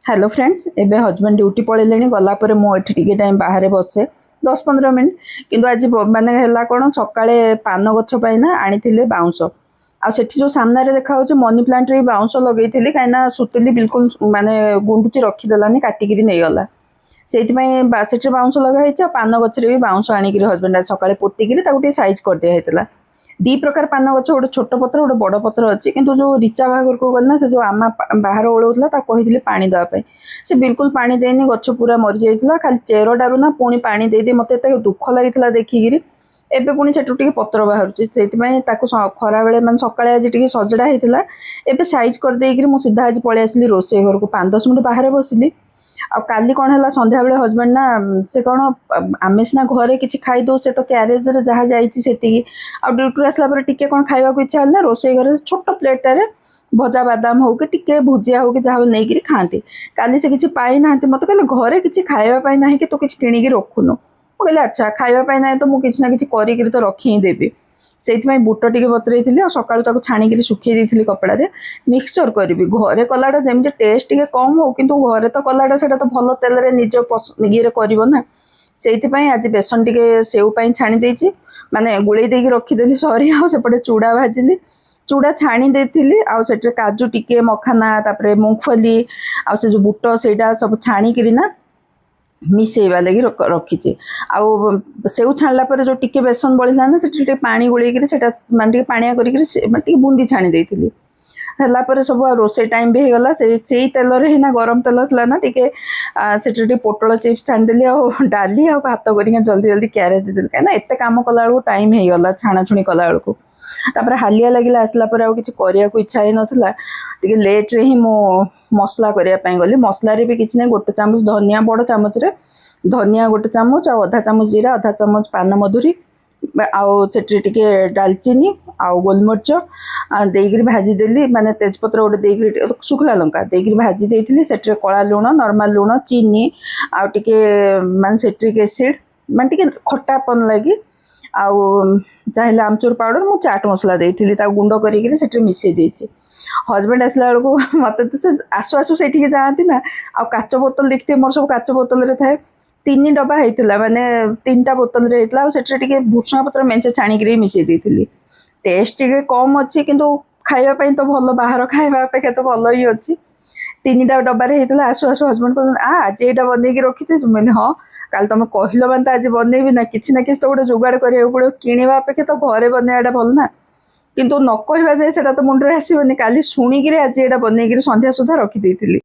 Hello friends एबे husband duty पड़े गलापर मुझे टाइम बाहर बसे 10-15 मिनट किंतु आज माने है कौन सकाଳେ पान गछ ना आनी बाउंश आठ जो सामने देखा मनी प्लांट रे बाउंश लगे कहीं सुतुली बिल्कुल माने गुंडुची रखीदेलानी काटिकी नहीं गला से बाउंश लगाई पान गचरे भी बाउंश आणिक हजबैंड आज सकाଳେ पोतिकी साइज कर दिया दी प्रकार पान गछ गोटे छोट पत्र गोटे बड़ पत्र अच्छी किंतु जो रिचा बाहागर को गल ना से जो आमा बाहर ओळौला कही पानी देवाई से बिल्कुल पानी देनी गछ पूरा मरी जाइए खाली चेरटारू ना पुणी पानी दे मत दुख लगी देखिकी एबे पुणी से पत्र बाहर से खरा बेले मैं सकाଳେ आज सजड़ा होता एबे साइज कर देकी मुझे सीधा आज पलि आसली रोसे घर को 5-10 मिनट बाहर बसिली आ काली कौन है संध्या बेले हजबैंड ना से कौन आम सीना घरे कि खाई दो से तो क्यारेज जहाँ जाती आ ड्यूटी आसला टिके कौन खावा इच्छा है ना रोसे घर छोट प्लेटारे भजा बादाम हो कि टिके भुजिया हो कि जहाँ नहीं खाती काली से किसी पाई ना मत कहले घरे किसी खावाई ना कि तू किसी किणिकी रखुनु कहले अच्छा खावाई ना तो मुझे ना कि तो रखी ही देवी से बुट टे बतरई और सका छाणिक सुखी दी कपड़ा मिक्सचर करी घरे कलाटा जमी टेस्ट टे कम हो कि घरे तो कलाटा से तो भल तेल निज ये करना से आज बेसन टे सेव छाणी देती माने गुड़े देकी रखीदेली सरी आउटे चूड़ा भाजिली चूड़ा छाणी देती आउ काजू टिके मखाना तापर मूंगफली आ से जो बुट से सब छाणिक ना मिसेवा लगी रखी आउ सेव छाणला जो टिके बेसन बड़ा ना से पानी गोलैक माने पानिया कर बूंदी छाणी देती है सब रोसे टाइम भी होगला से तेल ना गरम तेल था ना टे पोटल चिप्स छाणीदेली डाली आ भात कर जल्दी जल्दी क्यारेज देदेली कहीं एत कम कला टाइम होगला छाणाछुणी कला तापर हालिया लगे आसला कि करने इच्छा ही नाला टे लेट्रे ही मो मसला करने गली मसलार भी किसी ना गोटे चामच धनिया बड़ चामच धनिया गोटे चामच आधा चामच जीरा आधा चामच पान मधुरी आउ से डालचीनी आउ गोलमरीच देकर भाजीदेली माने तेजपत्र गोटे देकर शुखला लंका देकर भाजी देती से कला लुण नॉर्मल लुण चीनी आउ टे मान सिट्रिक एसिड माने खट्टापन लगी आउ चाहिए आमचूर पाउडर मु चाट मसला देती गुंड कर मिसई देती हजबैंड आसला बेलू मत तो से आसु आसु से जाती ना आ काच बोतल देखते मोर सब काच बोतल थाए 3 डब्बा होता माने 3टा बोतल से भूषण पत्र मेंचे छाणिक मिसई देती टेस्ट टे कम अच्छी किंतु खावाई तो भल बाहर खावा अपेक्षा तो भल ही अच्छी 3टा डब्बार होता आसु आसु हजबैंड कहते आज यहाँ बनईक रखी थे मैंने हाँ काल तुम कहल मैंने आज बनईबी ना कि तो गोटे जुगाड़ करा पड़ो किणवा अपेक्षा तो घरे बनवाटा भल ना किंतु न कहवा जाए तो मुंडे आसबनी काली शुणिक आज यहाँ बनईक संध्या सुधा रखी देती।